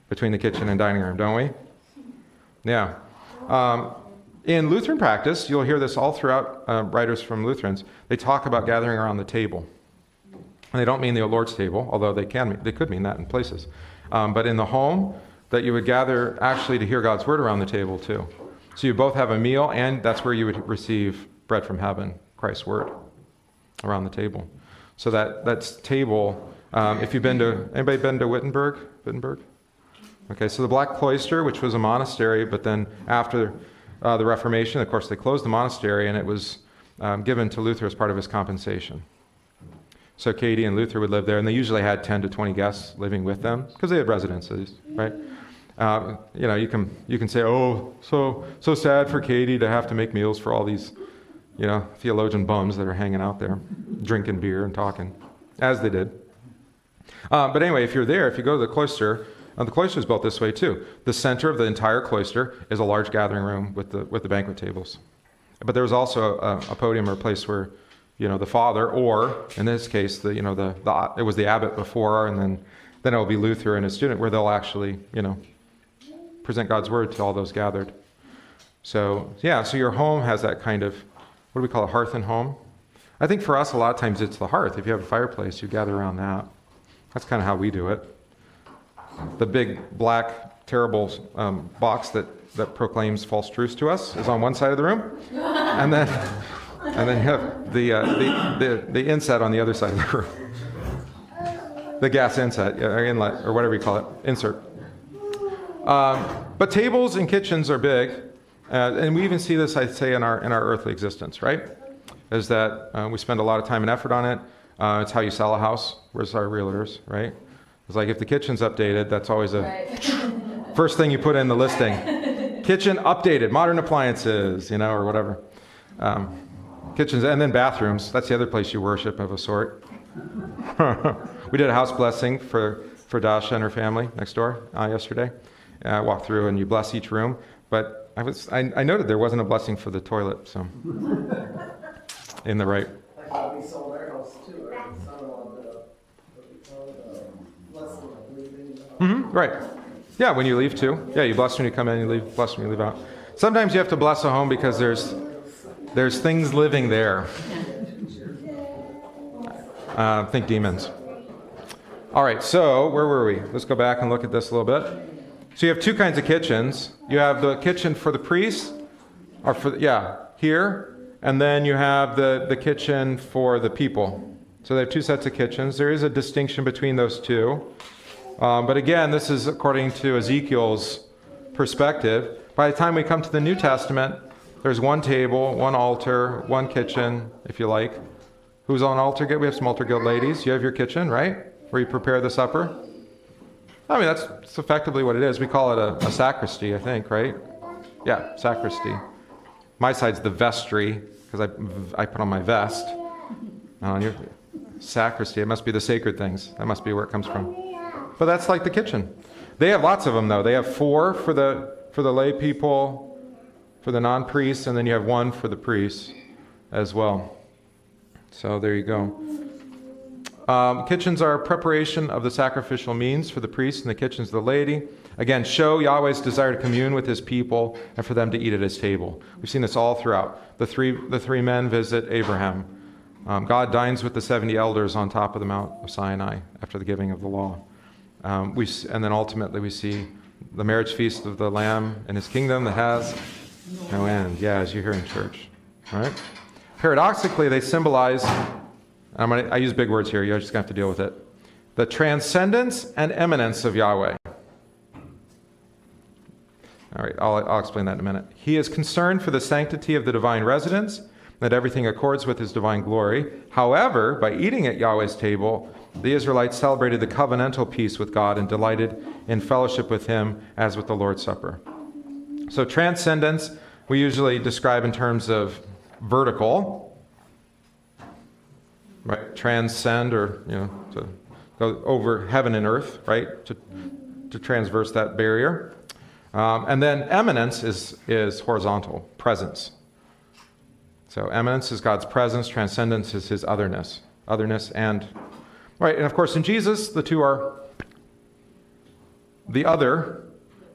between the kitchen and dining room, don't we? Yeah. In Lutheran practice, you'll hear this all throughout writers from Lutherans. They talk about gathering around the table. And they don't mean the Lord's table, although they could mean that in places. But in the home, that you would gather actually to hear God's word around the table too. So you both have a meal, and that's where you would receive bread from heaven, Christ's word, around the table. So that's table. If you've anybody been to Wittenberg? Okay, so the Black Cloister, which was a monastery, but then after the Reformation, of course, they closed the monastery, and it was given to Luther as part of his compensation. So Katie and Luther would live there, and they usually had 10 to 20 guests living with them because they had residences, right? You can say, oh, so sad for Katie to have to make meals for all these, theologian bums that are hanging out there, drinking beer and talking, as they did. But anyway, if you're there, if you go to the cloister is built this way too. The center of the entire cloister is a large gathering room with the banquet tables. But there was also a podium or a place where, the father, or in this case, it was the abbot before, and then it will be Luther and his student, where they'll actually, present God's word to all those gathered. So your home has that kind of, what do we call a hearth and home? I think for us, a lot of times it's the hearth. If you have a fireplace, you gather around that. That's kind of how we do it. The big, black, terrible box that proclaims false truths to us is on one side of the room, and then you have the inset on the other side of the room. The gas inset, or inlet, or whatever you call it, insert. But tables and kitchens are big, and we even see this, I'd say, in our earthly existence, right? Is that we spend a lot of time and effort on it. It's how you sell a house. Where's our realtors, right? It's like if the kitchen's updated, that's always first thing you put in the listing. Kitchen updated, modern appliances, or whatever. Kitchens, and then bathrooms. That's the other place you worship of a sort. We did a house blessing for Dasha and her family next door yesterday. I walked through and you bless each room, but I noted there wasn't a blessing for the toilet, so in the right blessing of leaving. Right. Yeah, when you leave too. Yeah, you bless when you come in, you leave, bless when you leave out. Sometimes you have to bless a home because there's things living there. Think demons. All right, so where were we? Let's go back and look at this a little bit. So you have two kinds of kitchens. You have the kitchen for the priests, or here, and then you have the kitchen for the people. So they have two sets of kitchens. There is a distinction between those two. But again, this is according to Ezekiel's perspective. By the time we come to the New Testament, there's one table, one altar, one kitchen, if you like. Who's on altar guild? We have some altar guild ladies. You have your kitchen, right? Where you prepare the supper. I mean, that's effectively what it is. We call it a sacristy, I think, right? Yeah, sacristy. My side's the vestry, because I put on my vest. On your sacristy, it must be the sacred things. That must be where it comes from. But that's like the kitchen. They have lots of them, though. They have 4 for the lay people, for the non-priests, and then you have 1 for the priests as well. So there you go. Kitchens are a preparation of the sacrificial means for the priest, and the kitchens of the laity. Again, show Yahweh's desire to commune with his people and for them to eat at his table. We've seen this all throughout. The three men visit Abraham. God dines with the 70 elders on top of the Mount of Sinai after the giving of the law. And then ultimately we see the marriage feast of the Lamb in his kingdom that has no end. Yeah, as you hear in church. All right? Paradoxically, they symbolize, I use big words here, you're just going to have to deal with it, the transcendence and eminence of Yahweh. All right, I'll explain that in a minute. He is concerned for the sanctity of the divine residence, that everything accords with his divine glory. However, by eating at Yahweh's table, the Israelites celebrated the covenantal peace with God and delighted in fellowship with him as with the Lord's Supper. So transcendence, we usually describe in terms of vertical, right? Transcend, or, to go over heaven and earth, right? To transverse that barrier. And then eminence is horizontal, presence. So eminence is God's presence, transcendence is his otherness. And of course in Jesus, the two are the other,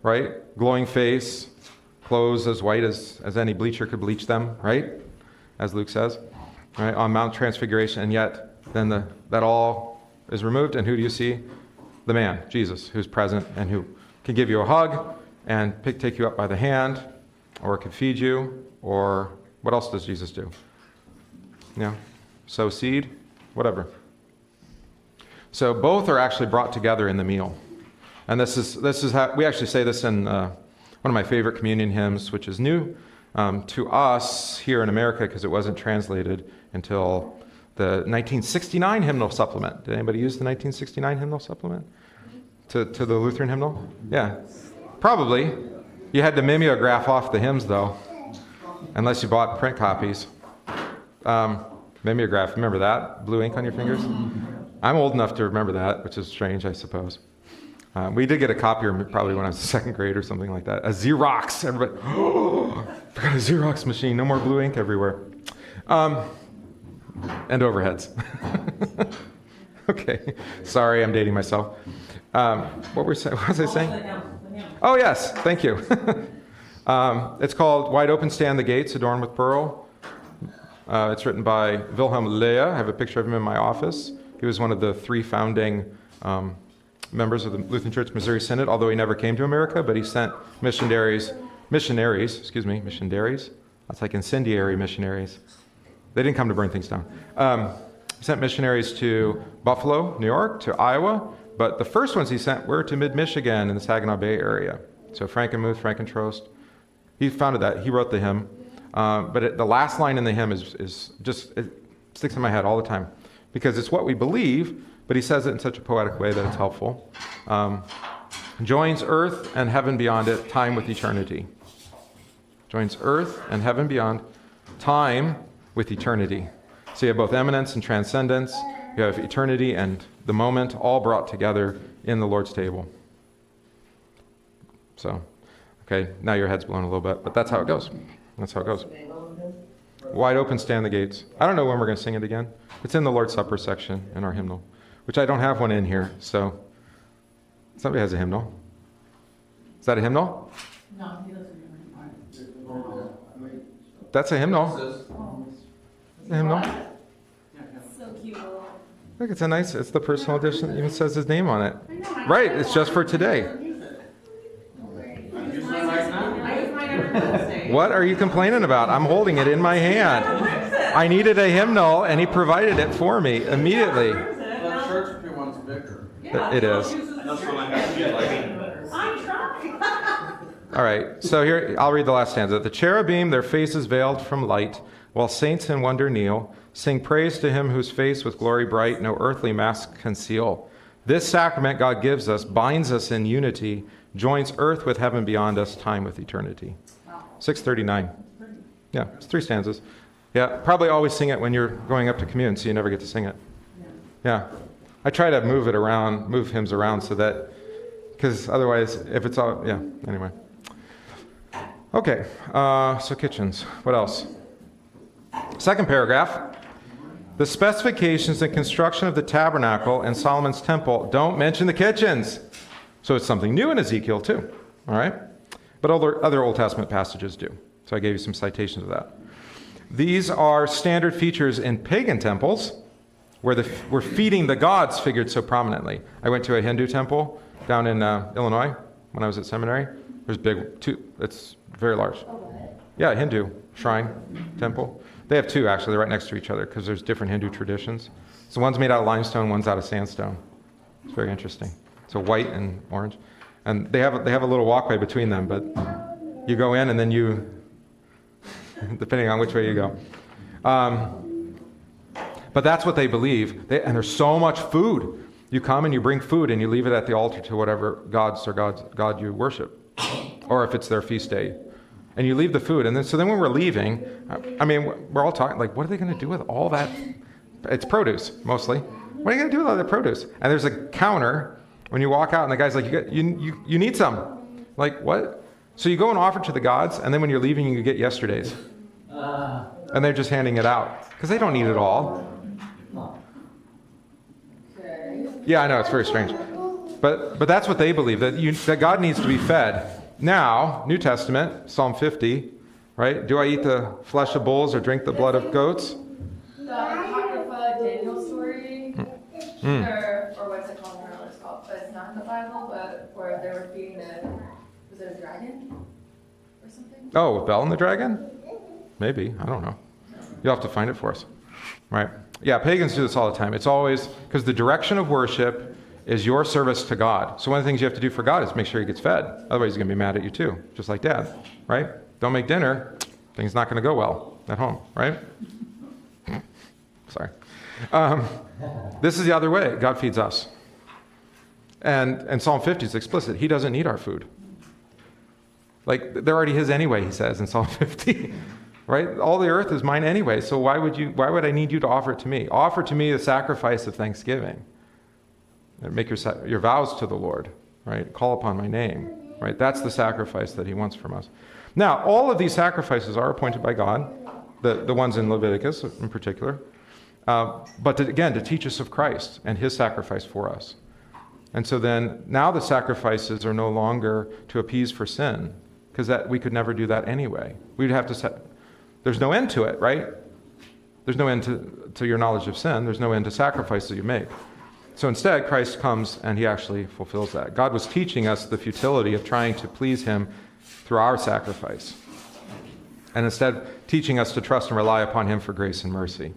right? Glowing face, clothes as white as any bleacher could bleach them, right? As Luke says, right? On Mount Transfiguration, and yet then that all is removed, and who do you see? The man, Jesus, who's present and who can give you a hug and take you up by the hand, or can feed you, or what else does Jesus do? Sow seed, whatever. So both are actually brought together in the meal. And this is how we actually say this in one of my favorite communion hymns, which is new to us here in America because it wasn't translated until the 1969 hymnal supplement. Did anybody use the 1969 hymnal supplement to the Lutheran hymnal? Yeah, probably. You had to mimeograph off the hymns, though, unless you bought print copies. Mimeograph, remember that? Blue ink on your fingers? I'm old enough to remember that, which is strange, I suppose. We did get a copier probably when I was in second grade or something like that. A Xerox. Everybody, I got a Xerox machine. No more blue ink everywhere. And overheads. Okay. Sorry, I'm dating myself. What was I saying? Oh, yes. Thank you. It's called Wide Open Stand the Gates, Adorned with Pearl. It's written by Wilhelm Leah. I have a picture of him in my office. He was one of the 3 founding members of the Lutheran Church Missouri Synod, although he never came to America, but he sent missionaries. That's like incendiary missionaries. They didn't come to burn things down. He sent missionaries to Buffalo, New York, to Iowa, but the first ones he sent were to mid-Michigan in the Saginaw Bay area. So Frankenmuth, Frankentrost. He founded that. He wrote the hymn. But the last line in the hymn is just, it sticks in my head all the time because it's what we believe, but he says it in such a poetic way that it's helpful. Joins earth and heaven beyond it, time with eternity. Joins earth and heaven beyond, time with eternity. So you have both eminence and transcendence. You have eternity and the moment all brought together in the Lord's table. So, okay, now your head's blown a little bit, but that's how it goes. That's how it goes. Wide open stand the gates. I don't know when we're going to sing it again. It's in the Lord's Supper section in our hymnal, which I don't have one in here, so somebody has a hymnal. Is that a hymnal? No, he doesn't. That's a hymnal. It's a hymnal. So cute. Look, it's the personal edition. It even says his name on it. Right, it's just for today. What are you complaining about? I'm holding it in my hand. I needed a hymnal, and he provided it for me immediately. The church tree one's bigger. It is. That's when I have to get like. I'm trying. All right, so here, I'll read the last stanza. The cherubim, their faces veiled from light, while saints in wonder kneel, sing praise to him whose face with glory bright no earthly mask conceal. This sacrament God gives us, binds us in unity, joins earth with heaven beyond us, time with eternity. 639. Yeah, it's 3 stanzas. Yeah, probably always sing it when you're going up to commune, so you never get to sing it. Yeah. I try to move hymns around so that, because otherwise, if it's all, yeah, anyway. Okay, so kitchens. What else? Second paragraph. The specifications and construction of the tabernacle and Solomon's temple don't mention the kitchens. So it's something new in Ezekiel too, all right? But other Old Testament passages do. So I gave you some citations of that. These are standard features in pagan temples where feeding the gods figured so prominently. I went to a Hindu temple down in Illinois when I was at seminary. There's it's very large. Yeah, Hindu shrine temple. They have 2 actually, they're right next to each other because there's different Hindu traditions. So one's made out of limestone, one's out of sandstone. It's very interesting. So white and orange. And they have a little walkway between them, but you go in and then you, depending on which way you go. But that's what they believe. And there's so much food. You come and you bring food and you leave it at the altar to whatever God you worship. Or if it's their feast day. And you leave the food. And then when we're leaving, I mean, we're all talking, like, what are they going to do with all that? It's produce, mostly. What are you going to do with all that produce? And there's a counter when you walk out, and the guy's like, you need some. Like, what? So you go and offer to the gods, and then when you're leaving, you get yesterday's. And they're just handing it out. Because they don't need it all. Yeah, I know, it's very strange. But that's what they believe, that God needs to be fed. Now, New Testament, Psalm 50, right? Do I eat the flesh of bulls or drink the blood of goats? The Apocrypha Daniel story, or what's it called? I don't know what it's called, but it's not in the Bible, but where they were feeding was it a dragon or something? Oh, Bel and the dragon? Maybe, I don't know. You'll have to find it for us. Right? Yeah, pagans do this all the time. It's always, because the direction of worship is your service to God. So one of the things you have to do for God is make sure he gets fed. Otherwise he's going to be mad at you too, just like Dad, right? Don't make dinner, things not going to go well at home, right? Sorry. This is the other way. God feeds us. And Psalm 50 is explicit. He doesn't need our food. Like, they're already his anyway, he says in Psalm 50. Right? All the earth is mine anyway, so why would I need you to offer it to me? Offer to me the sacrifice of thanksgiving. And make your vows to the Lord, right? Call upon my name, right? That's the sacrifice that he wants from us. Now, all of these sacrifices are appointed by God, the ones in Leviticus in particular, but to teach us of Christ and his sacrifice for us. And so then, now the sacrifices are no longer to appease for sin, because that we could never do that anyway. We'd have to there's no end to it, right? There's no end to your knowledge of sin. There's no end to sacrifices you make. So instead, Christ comes and he actually fulfills that. God was teaching us the futility of trying to please him through our sacrifice. And instead, teaching us to trust and rely upon him for grace and mercy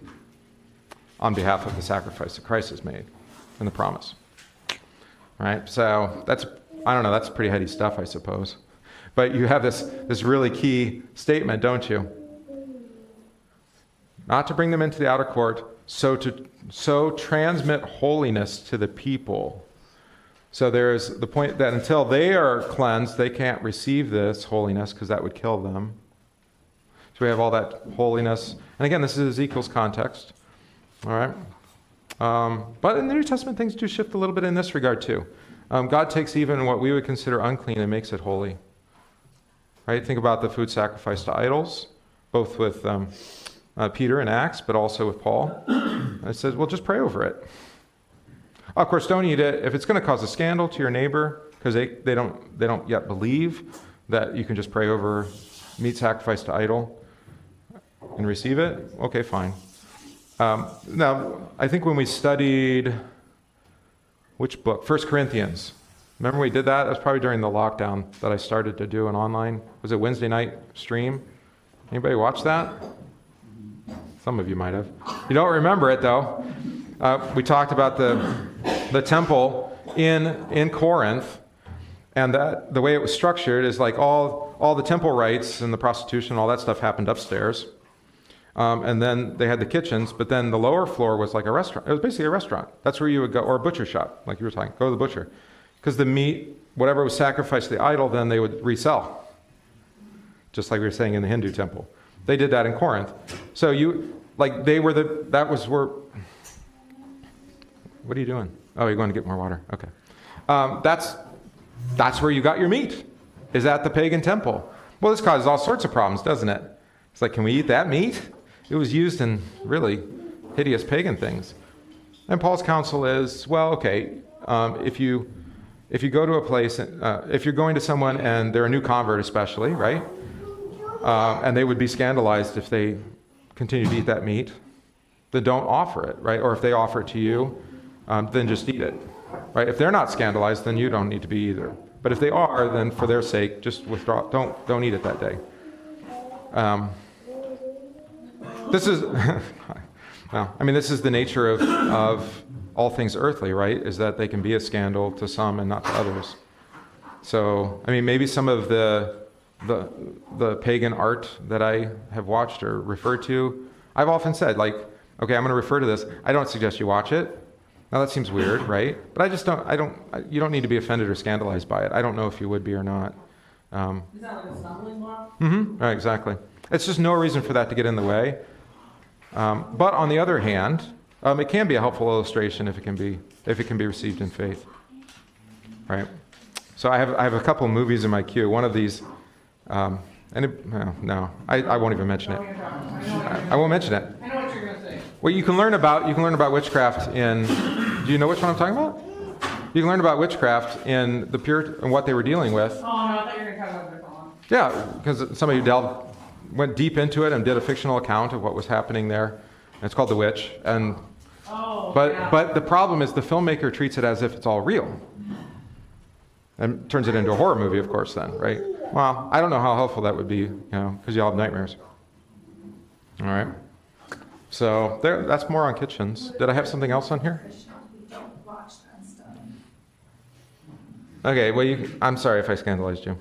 on behalf of the sacrifice that Christ has made and the promise. All right? So that's pretty heady stuff, I suppose. But you have this really key statement, don't you? Not to bring them into the outer court, so transmit holiness to the people. So there's the point that until they are cleansed, they can't receive this holiness because that would kill them. So we have all that holiness. And again, this is Ezekiel's context. All right? But in the New Testament, things do shift a little bit in this regard too. God takes even what we would consider unclean and makes it holy. Right? Think about the food sacrificed to idols, both with Peter in Acts, but also with Paul. And it says, well, just pray over it. Of course, don't eat it if it's going to cause a scandal to your neighbor, because they don't yet believe that you can just pray over meat sacrificed to idol and receive it. Okay, fine. Now, I think when we studied, which book? 1 Corinthians. Remember we did that? That was probably during the lockdown that I started to do an online, was it Wednesday night stream? Anybody watch that? Some of you might have. You don't remember it, though. We talked about the temple in Corinth, and that the way it was structured is like all the temple rites and the prostitution and all that stuff happened upstairs. And then they had the kitchens, but then the lower floor was like a restaurant. It was basically a restaurant. That's where you would go, or a butcher shop, like you were talking. Go to the butcher. Because the meat, whatever was sacrificed to the idol, then they would resell. Just like we were saying in the Hindu temple. They did that in Corinth. So what are you doing? Oh, you're going to get more water. Okay. That's where you got your meat, is at the pagan temple. Well, this causes all sorts of problems, doesn't it? It's like, can we eat that meat? It was used in really hideous pagan things. And Paul's counsel is, well, okay, if you go to a place, if you're going to someone and they're a new convert especially, right? And they would be scandalized if they continue to eat that meat, then don't offer it, right? Or if they offer it to you, then just eat it, right? If they're not scandalized, then you don't need to be either. But if they are, then for their sake, just withdraw. Don't eat it that day. This is, this is the nature of all things earthly, right? Is that they can be a scandal to some and not to others. So, maybe some of the pagan art that I have watched or referred to, I've often said, like, okay, I'm going to refer to this. I don't suggest you watch it. Now that seems weird, right? But you don't need to be offended or scandalized by it. I don't know if you would be or not. Is that like a stumbling block? Mm-hmm. Right, exactly. It's just no reason for that to get in the way. But on the other hand, it can be a helpful illustration if it can be received in faith. Right. So I have a couple of movies in my queue. One of these, I won't even mention it. I won't mention it. I know what you're going to say. Well, you can learn about witchcraft in. Do you know which one I'm talking about? You can learn about witchcraft in the Puritan and what they were dealing with. Oh, no, I thought you were going to talk about a different one. Yeah, because somebody went deep into it and did a fictional account of what was happening there. And it's called The Witch. And but the problem is the filmmaker treats it as if it's all real, and turns it into a horror movie, of course. Then, right? Well, I don't know how helpful that would be, because you all have nightmares. All right. So that's more on kitchens. Did I have something else on here? Don't watch that stuff. Okay. Well, I'm sorry if I scandalized you.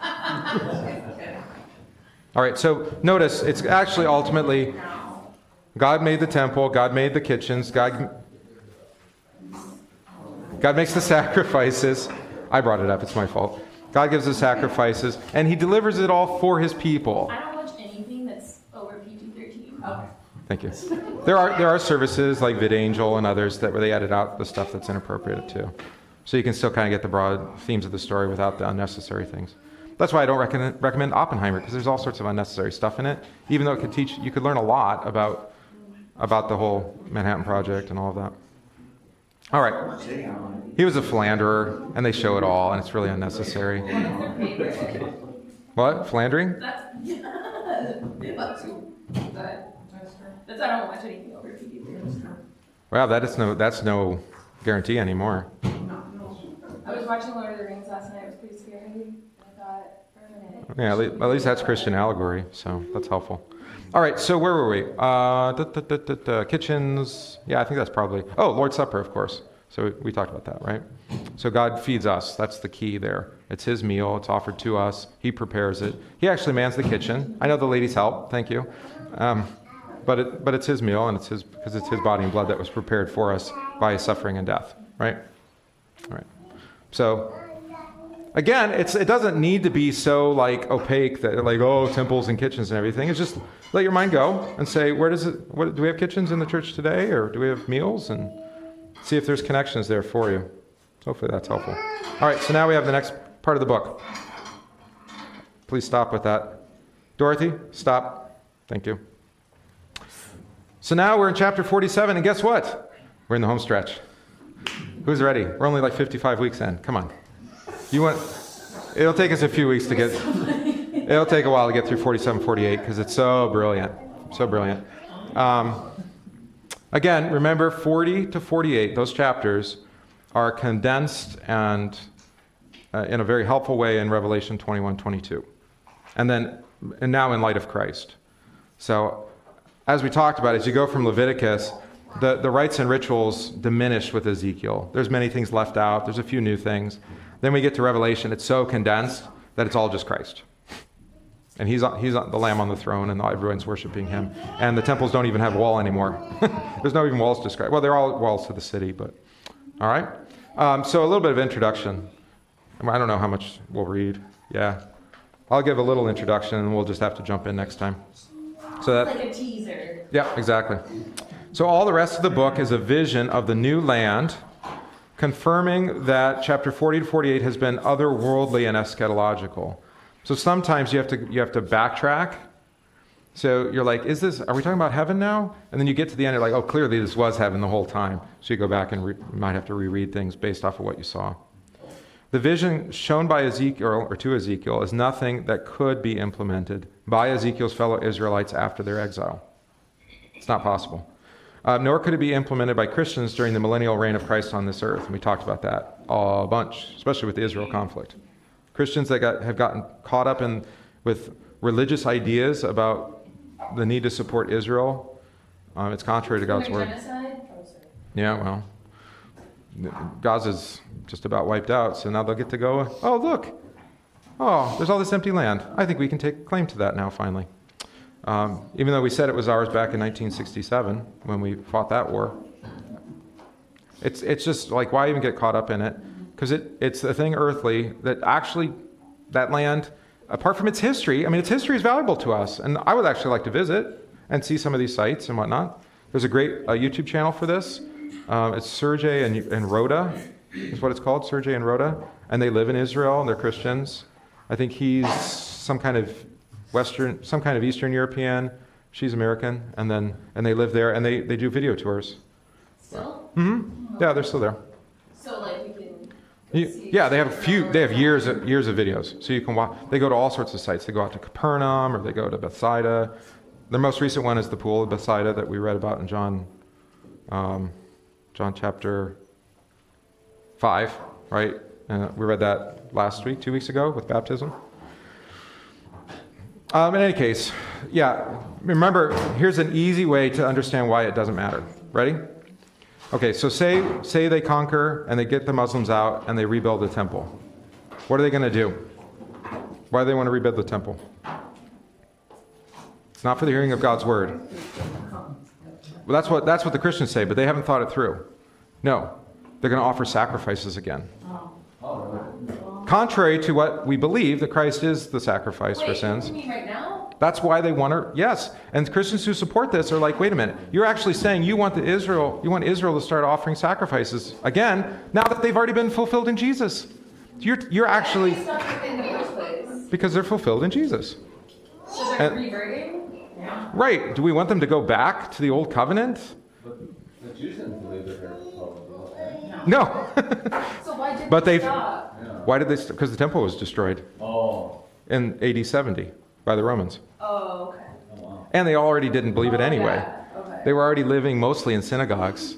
All right. So notice it's actually ultimately God made the temple. God made the kitchens. God makes the sacrifices. I brought it up. It's my fault. God gives the sacrifices, and He delivers it all for His people. I don't watch anything that's over PG-13. Okay. Thank you. There are services like VidAngel and others where they edit out the stuff that's inappropriate too, so you can still kind of get the broad themes of the story without the unnecessary things. That's why I don't recommend Oppenheimer, because there's all sorts of unnecessary stuff in it. Even though you could learn a lot about the whole Manhattan Project and all of that. All right. He was a philanderer, and they show it all, and it's really unnecessary. What? Philandering? That's I don't watch anything over PG-13. Well, that's no guarantee anymore. I was watching Lord of the Rings last night. It was pretty scary. I thought for a minute. Yeah, at least that's Christian allegory, so that's helpful. All right, so where were we? Kitchens. Yeah, I think that's probably. Oh, Lord's Supper, of course. So we talked about that, right? So God feeds us. That's the key there. It's His meal. It's offered to us. He prepares it. He actually mans the kitchen. I know the ladies help. Thank you. But it's His meal, and because it's His body and blood that was prepared for us by His suffering and death, right? All right. So again, it doesn't need to be so like opaque that like, oh, temples and kitchens and everything. It's just let your mind go and say, do we have kitchens in the church today, or do we have meals? And see if there's connections there for you. Hopefully that's helpful. All right, so now we have the next part of the book. Please stop with that. Dorothy, stop. Thank you. So now we're in chapter 47, and guess what? We're in the home stretch. Who's ready? We're only like 55 weeks in. Come on. It'll take us a few weeks to get, it'll take a while to get through 47, 48, because it's so brilliant. So brilliant. Again, remember 40 to 48, those chapters are condensed and in a very helpful way in Revelation 21, 22. And now in light of Christ. So, as we talked about, as you go from Leviticus, the rites and rituals diminish with Ezekiel. There's many things left out. There's a few new things. Then we get to Revelation. It's so condensed that it's all just Christ. And he's the Lamb on the throne, and everyone's worshiping him. And the temples don't even have a wall anymore. There's no even walls described. Well, they're all walls to the city, but all right. So a little bit of introduction. I don't know how much we'll read. Yeah. I'll give a little introduction, and we'll just have to jump in next time. So that, like a teaser. Yeah, exactly. So all the rest of the book is a vision of the new land, confirming that chapter 40 to 48 has been otherworldly and eschatological. So sometimes you have to backtrack. So you're like, are we talking about heaven now? And then you get to the end, you're like, oh, clearly this was heaven the whole time. So you go back and you might have to reread things based off of what you saw. The vision shown by Ezekiel, or to Ezekiel, is nothing that could be implemented by Ezekiel's fellow Israelites after their exile. It's not possible. Nor could it be implemented by Christians during the millennial reign of Christ on this earth. And we talked about that a bunch, especially with the Israel conflict. Christians that have gotten caught up with religious ideas about the need to support Israel, it's contrary to God's word. Genocide? Yeah, well, Gaza's just about wiped out, so now they'll get to go, oh, look. Oh, there's all this empty land. I think we can take claim to that now, finally. Even though we said it was ours back in 1967 when we fought that war. It's just like, why even get caught up in it? Because it's a thing earthly that actually, that land, apart from its history, its history is valuable to us. And I would actually like to visit and see some of these sites and whatnot. There's a great YouTube channel for this. It's Sergei and Rhoda, is what it's called, Sergei and Rhoda. And they live in Israel, and they're Christians. I think he's some kind of Eastern European. She's American, and they live there, and they do video tours. Still? Mm-hmm. Yeah, they're still there. So like we can Yeah, they have years of videos, so you can watch. They go to all sorts of sites. They go out to Capernaum, or they go to Bethsaida. The most recent one is the pool of Bethsaida that we read about in John chapter 5, right? We read that last week, 2 weeks ago, with baptism. In any case, yeah, remember, here's an easy way to understand why it doesn't matter. Ready? Okay, so say they conquer and they get the Muslims out and they rebuild the temple. What are they going to do? Why do they want to rebuild the temple? It's not for the hearing of God's word. Well, that's what the Christians say, but they haven't thought it through. No, they're going to offer sacrifices again. Contrary to what we believe, that Christ is the sacrifice for sins. You mean right now? That's why they want to, yes. And Christians who support this are like, wait a minute, you're actually saying you want Israel to start offering sacrifices again, now that they've already been fulfilled in Jesus. You're actually, Why are they in the first place? because they're fulfilled in Jesus. So they're reverting? Yeah. Right. Do we want them to go back to the old covenant? But the Jews didn't believe that they were fulfilled, right? No. So why did But they they've- stop? Why did they? Because the temple was destroyed Oh. in AD 70 by the Romans. Oh, okay. Oh, wow. And they already didn't believe it Oh, anyway. yeah. Okay. They were already living mostly in synagogues.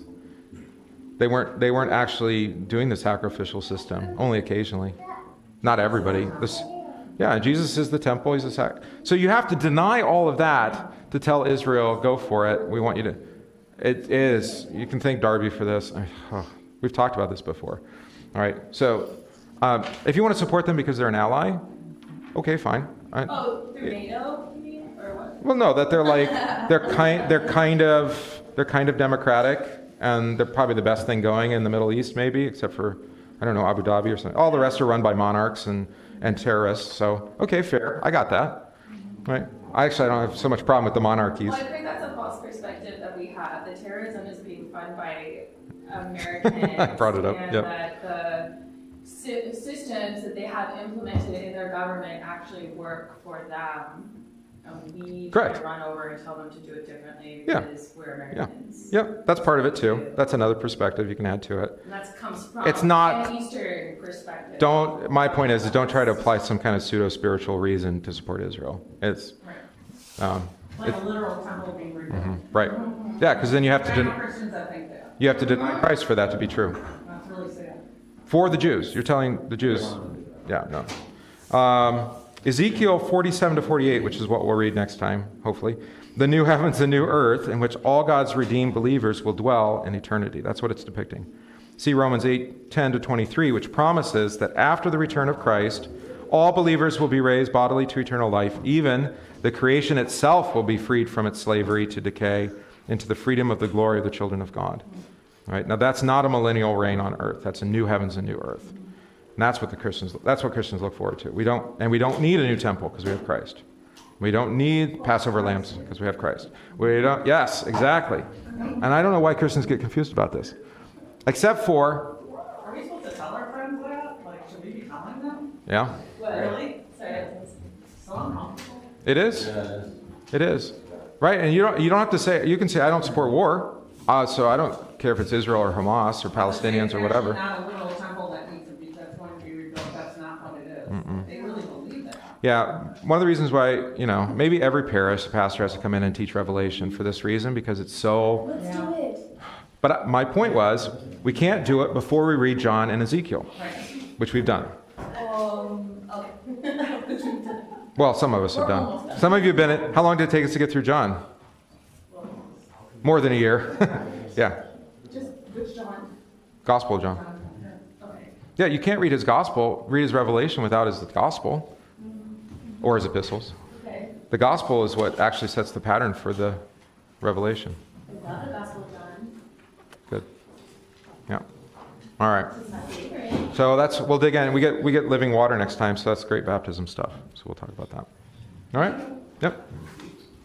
They weren't actually doing the sacrificial system, only occasionally. Not everybody. Jesus is the temple, he's the So you have to deny all of that to tell Israel, go for it. We want you to. It is. You can thank Darby for this. We've talked about this before. All right. So if you want to support them because they're an ally, okay, fine. Oh, through NATO, you mean? Or what? Well, no, that they're kind of democratic, and they're probably the best thing going in the Middle East, maybe, except for, I don't know, Abu Dhabi or something. All the rest are run by monarchs and terrorists. So, okay, fair. I got that. Right? I don't have so much problem with the monarchies. Well, I think that's a false perspective that we have. The terrorism is being funded by Americans. I brought it up, And yep. that the systems that they have implemented in their government actually work for them. We Correct. try to run over and tell them to do it differently Yeah. because we're Americans. Yep, that's part of it too. That's another perspective you can add to it. And that comes from It's not- an Eastern perspective. My point is don't try to apply some kind of pseudo-spiritual reason to support Israel. It's, Right. Like a literal temple being rebuilt. right. Yeah, because then you have to, There are Christians that think that. you have to deny Christ for that to be true. That's really sad. For the Jews. You're telling the Jews. Yeah, no. Ezekiel 47 to 48, which is what we'll read next time, hopefully. The new heavens and new earth in which all God's redeemed believers will dwell in eternity. That's what it's depicting. See Romans 8, 10 to 23, which promises that after the return of Christ, all believers will be raised bodily to eternal life. Even the creation itself will be freed from its slavery to decay into the freedom of the glory of the children of God. Right? Now that's not a millennial reign on earth. That's a new heavens and new earth. And that's what Christians look forward to. We don't need a new temple because we have Christ. We don't need Passover lambs because we have Christ. Yes, exactly. And I don't know why Christians get confused about this. Except for, Are we supposed to tell our friends that? Like, should we be telling them? yeah, Really? Sorry. So uncomfortable. it is. It is. Right? And you don't have to say, you can say, I don't support war. So I don't care if it's Israel or Hamas or Palestinians or whatever. It's not a literal temple that's going to be rebuilt. That's not what it is. They really believe that. Yeah, one of the reasons why, maybe every parish pastor has to come in and teach Revelation for this reason, because it's so... Let's do it. But my point was, we can't do it before we read John and Ezekiel, Right. which we've done. Okay. Well, some of us have done. Some of you have been at... How long did it take us to get through John? More than a year. Yeah. Just which John? Gospel of John. Okay. Yeah, you can't read his gospel, read his Revelation without his gospel or his epistles. Okay. The gospel is what actually sets the pattern for the Revelation. Is that the Gospel of John? Good. Yeah. All right. This is my favorite. So we'll dig in. We get living water next time, so that's great baptism stuff. So we'll talk about that. All right? Yep.